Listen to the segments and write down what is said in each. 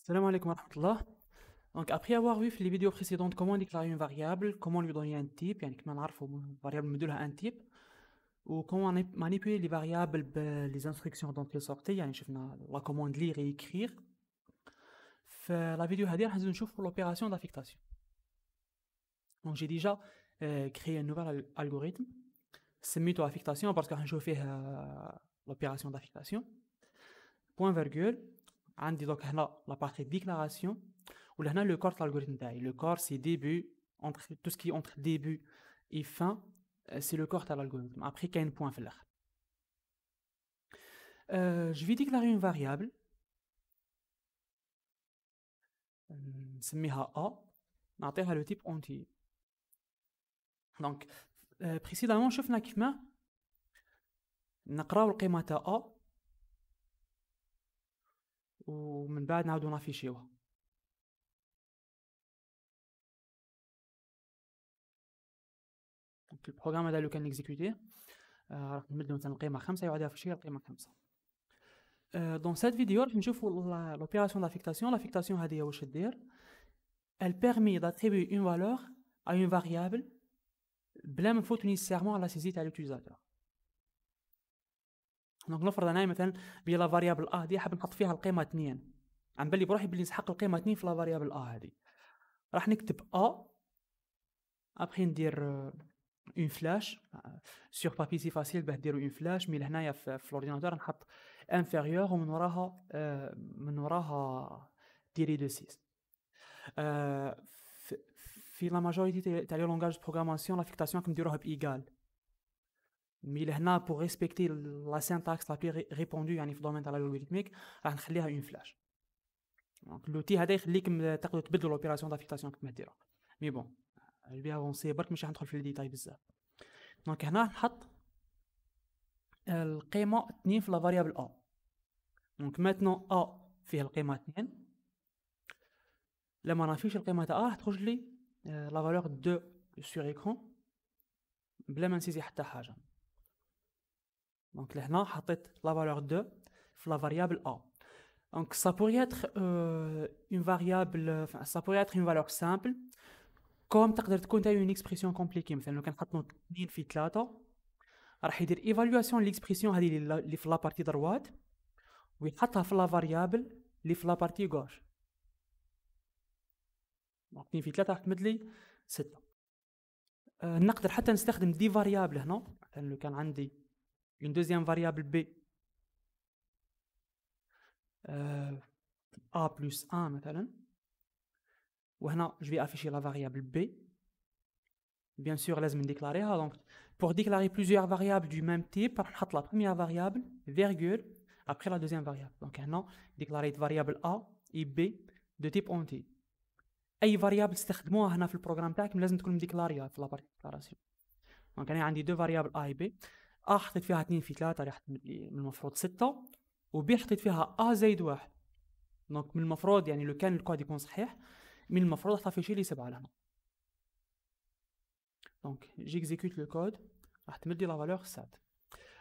Salam alaikum wa rahmatullah. Donc, après avoir vu les vidéos précédentes comment déclarer une variable, comment lui donner un type, يعني كمان نعرفوا variable مدولها un type, ou comment manipuler les variables les instructions dont elles sortent, يعني شفنا la commande lire et écrire. في la vidéo هذه راح نشوف l'opération d'affectation. Donc, j'ai déjà créé un nouvel algorithme, سميته affectation parce que راح نشوف فيه l'opération d'affectation. Point virgule, عندي donc هنا la partie déclaration. Ou là, le corps de l'algorithme taille. Le corps, c'est début, tout ce qui est entre début et fin, c'est le corps de l'algorithme. Après, il y a un point à faire. Je vais déclarer une variable. نسميها A. نعطيها le type entier. Donc, précédemment, شفنا كيفما نقراو القيمة تاع A ومن بعد نعاودو نافيشيوها. Donc, le programme هذا لو كان نكزيكوتيه راح نمدو مثلا القيمة 5 يعاود يافيشي القيمة 5. Dans cette vidéo, je vais voir l'opération d'affectation. L'affectation, elle permet d'attribuer une valeur à une variable بلا ما نفوتو nécessairement à la saisie تاع l'utilisateur. دونك نفرض انايا مثلا بلي لا فاريابل ا دي حاب نحط فيها القيمه 2، عم بالي بروحي بلي نسحق القيمه 2 في لا فاريابل ا هذه، راح نكتب ا ابخي ندير اون فلاش سور بابي سي فاسيل باه ديروا اون فلاش، مي لهنايا في الاورديناتور نحط انفيريور ومن وراها ديري دو 6. في لا ماجوريتي تاع لي لونغاج دو بروغراماسيون لافيكتاسيون كنديروها بايغال، مي لهنا بور ريسبكتي لا سينتاكس لا بلي ريبوندو يعني في الدومين تاع الالغوريثميك راح نخليها اون فلاش. دونك لوتي هذا يخليكم تقدروا تبدلوا لوبيراسيون دافيكتاسيون كما ديروها، مي بون جو في افونسي برك ماشي حندخل في الديتاي بزاف. دونك هنا نحط القيمه 2 في لا فاريابل ا. دونك ماتنون ا فيه القيمه 2، لما نافيش القيمه تاع ا راح تخرج لي لا فالور 2 سور ايكرون بلا ما نسيزي حتى حاجه. دونك لهنا حطيت la valeur 2 في la variable a. Donc ça pourrait être une variable, enfin ça pourrait être une valeur simple comme تقدر تكون تاع une expression compliquée. مثلا لو كان حطنا 2 في 3 راح يدير ايفالواسيون ليكسبرسيون هذه اللي في لا بارتي دروات ويحطها في لا فاريابل اللي في لا بارتي غوش. دونك 2 في 3 راح تمد لي 6. نقدر حتى نستخدم دي فاريابل هنا، مثلا لو كان عندي une deuxième variable b a plus 1 مثلا، وهنا je vais afficher la variable b. Bien sûr لازم نديكلاريها. Donc pour déclarer plusieurs variables du même type راح نحط la première variable virgule après la deuxième variable. Donc هنا déclarer variable a et b de type entier. اي variable تستخدموها هنا في البروغرام تاعكم لازم تكون مديكلاريها في لابارتي ديكلاراسيون. دونك انا عندي دو variable a et b. a حطيت فيها 2 في 3 راح تمد لي من المفروض 6، وb حطيت فيها a زائد 1. دونك من المفروض يعني لو كان الكود يكون صحيح من المفروض راح تافيشي لي 7 لهنا. دونك j'exécute le code راح تمد لي la valeur 7.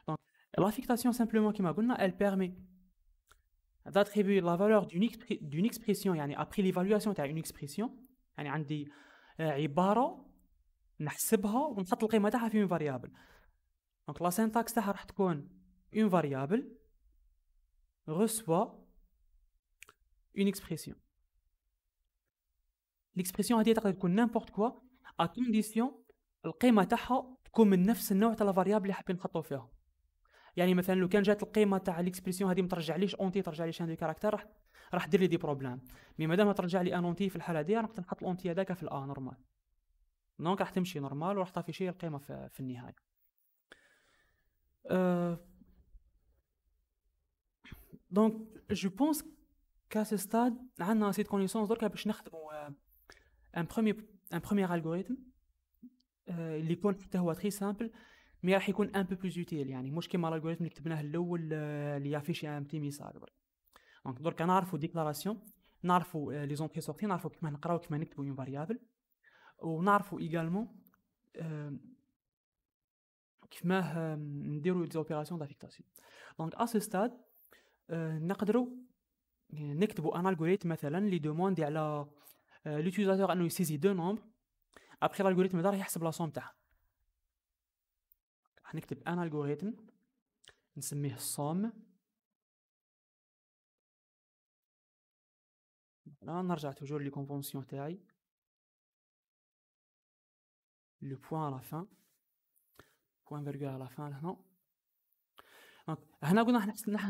Donc l'affectation simplement كما قلنا elle permet d'attribuer la valeur d'une expression يعني après l'évaluation تاع une expression. يعني عندي عبارة نحسبها ونحط القيمة تاعها في une variable. Donc la syntaxe تاعها راح تكون une variable reçoit une expression. L'expression هذه تقدر تكون n'importe quoi à condition القيمة تاعها تكون من نفس النوع تاع الفاريابل اللي حابين نحطو فيها. يعني مثلا لو كان جات القيمة تاع الاكسبرسيون هذه ما ترجعليش اونتي، ترجعليش ان دو كاركتر، راح دير لي دي بروبليم. مي مادام ترجع لي ان اونتي في الحالة دي راح نحط الاونتي هذاك في الا نورمال. دونك راح تمشي نورمال وراح تافيشي القيمة في النهاية. دونك جو بونس كا سو ستاد عندنا اسي دو كونيسونس دركا باش نخدمو ان بروميير الغوريثم اللي يكون حتى هو تري سامبل مي راح يكون ان بو بلوس اوتيل، يعني مش كيما الالغوريثم اللي كتبناه الاول اللي يافيشي ان بتي ميساج. دونك درك نعرفوا ديكلاراسيون، نعرفوا لي زونطري سورتي، نعرفوا كيما نقراو كيما نكتبوا اون فاريابل، ونعرفوا ايغالمون كيفاه نديروا دي اوبيراسيون دافيكتاسيون. دونك ا سو ستاد نقدروا نكتبوا ان الغوريثم مثلا اللي دوموندي على لوتيليزاتور انه يسيزي دو نومبر. ابخي الالغوريثم هذا راح يحسب لا سوم تاعها. راح نكتب ان الغوريثم نسميه الصوم. نرجع توجور لي كونفونسيون تاعي لو بوين à la fin بوين فيرغول à la fin هنا. هنا قلنا راح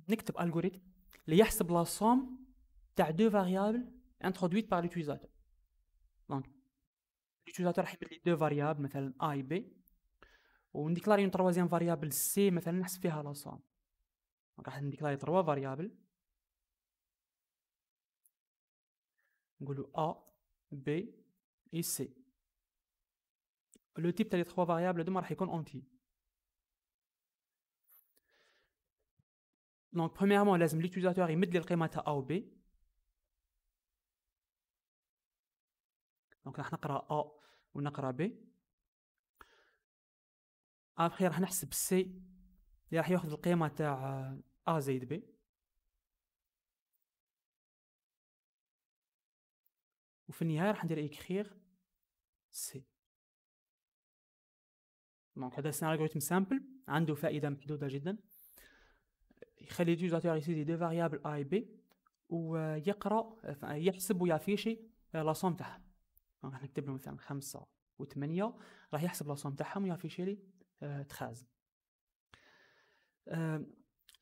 نكتب الغوريثم اللي يحسب لا سوم تاع دو فاريابل introduite par l'utilisateur. Donc l'utilisateur راح يمد لي دو فاريابل مثلا a et b ونديكلاري اون تروازيام فاريابل سي مثلا نحسب فيها لا سوم. راح نديكلاري تروا فاريابل نقولوا a b et c. لو تيب تاع لي تروا فاريابل هذوما راح يكون اونتي. دونك برومييرمون لازم لوتيليزاتور يمد لي القيمه تاع a و b. دونك راح نقرا a ونقرا b. ابخي راح نحسب c اللي راح ياخذ القيمه تاع a زائد b. وفي النهايه راح ندير اكريغ سي. دونك هذا سي الغوريثم سامبل عنده فائده محدوده جدا. يخلي اليوزاتور يسيدي دو فاريابل اي بي ويقرا يحسب ويافيشي لا سوم تاعها. راح نكتب له مثلا 5 و8 راح يحسب لا سوم تاعهم ويافيشي لي 13.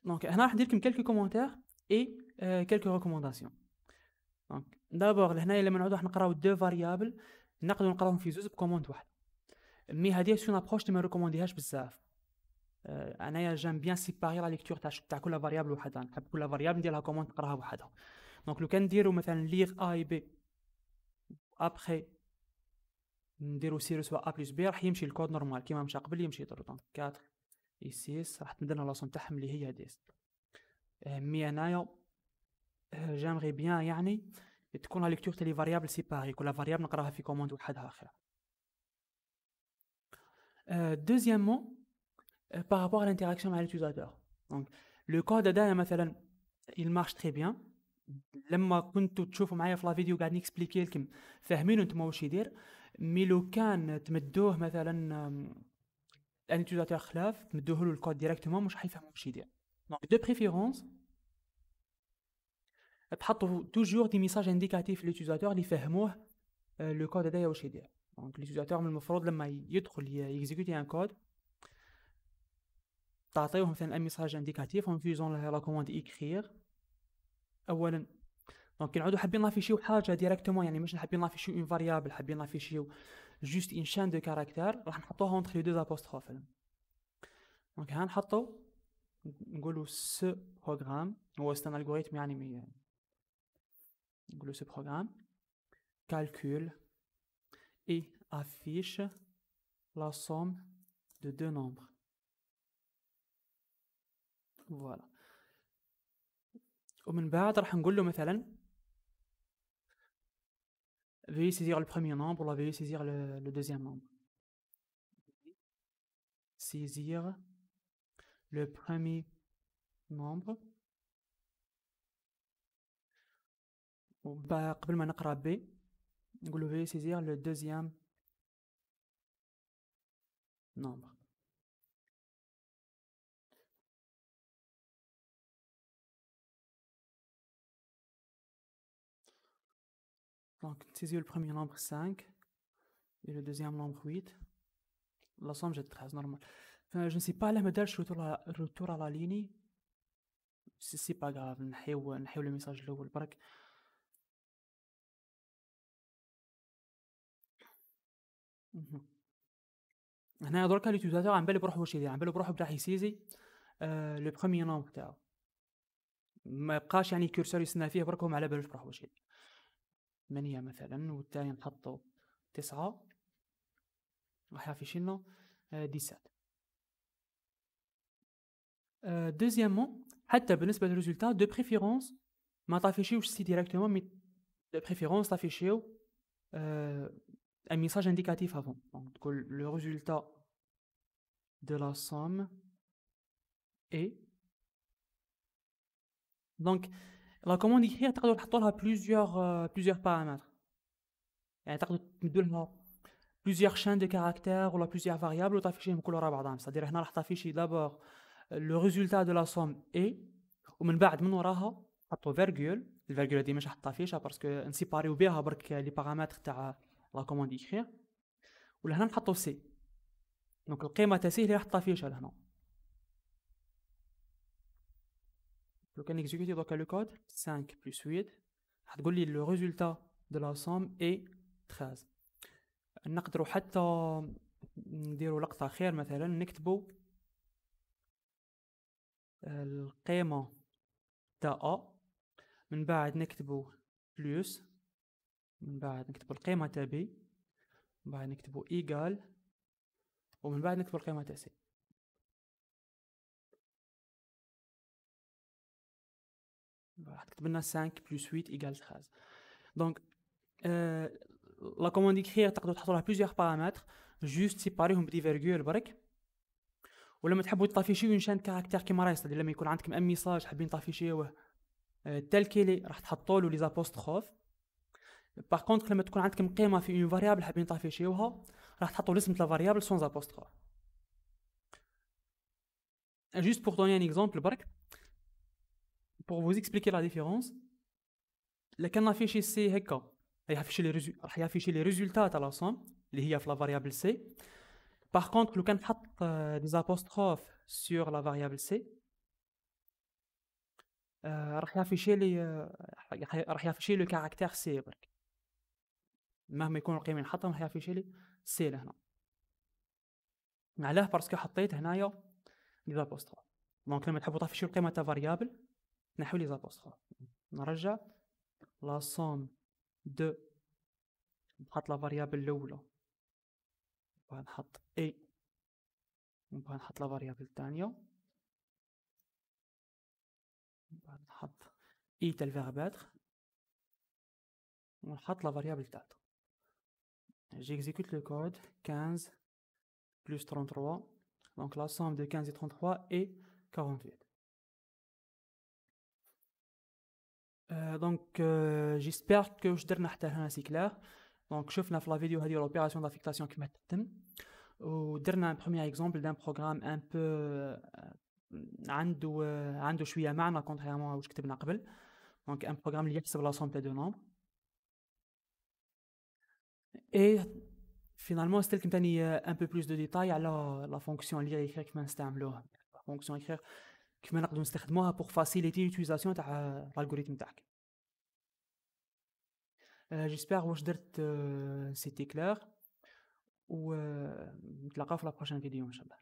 دونك هنا راح ندير لكم كلكو كومونتير اي كلكو ريكومونداسيون. دونك دابور لهنايا لما نعودو راح نقراو دو فاريابل نقدروا نقراوهم في زوج بكوموند واحد. مي هذه سون ابروش اللي ما ريكومونديهاش بزاف. انايا جام بيان سيباري لا ليكتور تاع كل فاريابل وحدها. نحب كل فاريابل ندير لها كوموند نقراها وحدها. دونك لو كان نديرو مثلا ليغ اي بي ابخي نديرو سي سوا ا بلس بي راح يمشي الكود نورمال كيما مشى قبل يمشي درو. دونك 4 اي 6 راح تمدلنا لاصون تاعهم اللي هي 10. مي انايا جامغي بيان يعني تكون لا ليكتور تاع لي فاريابل سيباري كل فاريابل نقراها في كوموند وحدها اخرى. Deuxièmement, par rapport à l'interaction avec l'utilisateur. Donc, le code هذايا مثلا il marche très bien. لما كنتوا تشوفوا معايا في لا فيديو قاعد نكسبليكي لكم فاهمين انتم واش يدير. مي لو كان تمدوه مثلا ان utilisateur خلاف تمدوه له الكود ديريكتومون مش حيفهم واش يدير. دونك دو بريفيرونس تحطوا توجور دي ميساج انديكاتيف لليوتيليزاتور اللي يفهموه لو كود هذايا واش يدير. دونك اليوتيليزاتور من المفروض لما يدخل يكزيكوتي ان كود تعطيوه مثلا ان ميساج انديكاتيف اون فيزون لا كوموند اكريغ اولا. دونك نعودوا حابين نافيشيو حاجه ديريكتومون يعني مش حابين نافيشيو اون فاريابل حابين نافيشيو جوست ان شان دو كاركتير راح نحطوها اونتر لي دو ابوستروف. دونك ها نحطو نقولوا سو بروغرام هو ستان الغوريثم يعني نقولوا سو بروغرام calcule et affiche la somme de deux nombres. Voilà. ومن بعد راح نقول له مثلا veuillez saisir le premier nombre ou veuillez saisir le deuxième nombre. Saisir le premier nombre. قبل ما نقرا B نقول له veuillez saisir le deuxième nombre. Donc, saisir le premier nombre 5 et le deuxième nombre 8. La somme j'ai 13 normal. Enfin, je ne sais pas là me دارش retour à la ligne. C'est pas grave. نحيو le message الاول برك. هنا دركا ليوتيليزاتور عم بالي بروحو واش يدير. عم بالي بروحو بدا يسيزي لو بروميير نومبر تاعو. ما يبقاش يعني كورسور يسنى فيه برك هو ما على بالوش بروحو واش يدير. 8 مثلا والثاني نحطو 9 راح يعفيش لنا 17. دوزيامون حتى بالنسبه للريزولتا دو بريفيرونس ما تعفيشيوش سي ديريكتومون مي دو بريفيرونس تعفيشيو un message indicatif avant. Donc, le résultat de la somme est. Donc, لا كوموند يكريغ تقدروا تحطوا لها بليزيور بارامتر، يعني تقدروا تمدوا لها بليزيور شان دو كاركتير ولا بليزيور فاريابل وتافيشيهم كل ورا بعضهم. سادير هنا راح تافيشي دابور لو ريزولتا دو لا سوم اي، ومن بعد من وراها حطوا فيرغول. الفيرغول هادي مش راح تافيشها باسكو نسيباريو بها برك لي بارامتر تاع لا كوموند يكريغ. ولهنا نحطوا سي، دونك القيمه تاع سي اللي راح تافيشها لهنا. لو كان اكزيكوتي دوكا لو كود 5 بلس 8 راح تقول لي لو ريزولتا دو لا سوم اي 13. نقدروا حتى نديروا لقطه خير، مثلا نكتبوا القيمه تاع ا، من بعد نكتبوا بلس، من بعد نكتبوا القيمه تاع بي، من بعد نكتبوا ايغال، ومن بعد نكتبوا القيمه تاع سي. راح تكتب لنا 5 بلس 8 ايغال 13. دونك لا كوموند يكريغ تقدروا تحطوا لها بليزيور بارامتر، جوست سيباريهم بدي فيرغول برك. ولما تحبوا تافيشيو اون شان كاركتير كيما راهي، صدق لما يكون عندكم ان ميساج حابين تافيشيوه تال كيلي راح تحطوا له لي زابوستروف. باغ كونطخ لما تكون عندكم قيمه في اون فاريابل حابين تافيشيوها، راح تحطوا الاسم تاع الفاريابل سون زابوستروف. Juste pour donner un exemple برك pour vous expliquer la différence. لكن نافيشي سي هكا راح يافيشي لي ريزولتا تاع لا سوم اللي هي في لا فاريابل سي. باغ كونطخ لو كان نحط دي زابوستروف سور لا فاريابل سي راح يافيشي لي راح يافيشي لو كاركتير سي برك، مهما يكون القيمه نحطهم راح يافيشي لي سي لهنا. علاه باسكو حطيت هنايا لي زابوستروف. دونك لما تحبوا تافيشيو القيمه تاع فاريابل نحو لي زابوستروف. نرجع لا سوم دو، نحط لا فاريابل الاولى، بعد نحط اي، بعد نحط لا فاريابل الثانيه، بعد نحط اي تاع الفيرب اتر، ونحط لا فاريابل الثالثه. j'exécute le code 15 plus 33, donc la somme de 15 et 33 est 48. Donc j'espère que je درنا حتى هنا سي كلير. دونك شفنا في لا فيديو هذه لوبيراسيون دافيكتاسيون كيما تتم، ودرنا ان بروميير اكزومبل دان بروغرام ان بو عنده شويه معنى كونتريرمون واش كتبنا قبل. دونك ان بروغرام اللي يحسب لا سوم تاع دو نومبر. اي فينالمون استلكم تاني ان بو بلوس دو ديتاي على لا فونكسيون اللي يكريغ كيما نستعملوها. لا فونكسيون يكريغ كيما نقدروا نستخدموها بور فاسيليتي لوتيليزاسيون تاع الالغوريثم تاعك. جيسبر واش درت سيتي كلير، و نتلاقاو في لا بروشين فيديو ان شاء الله.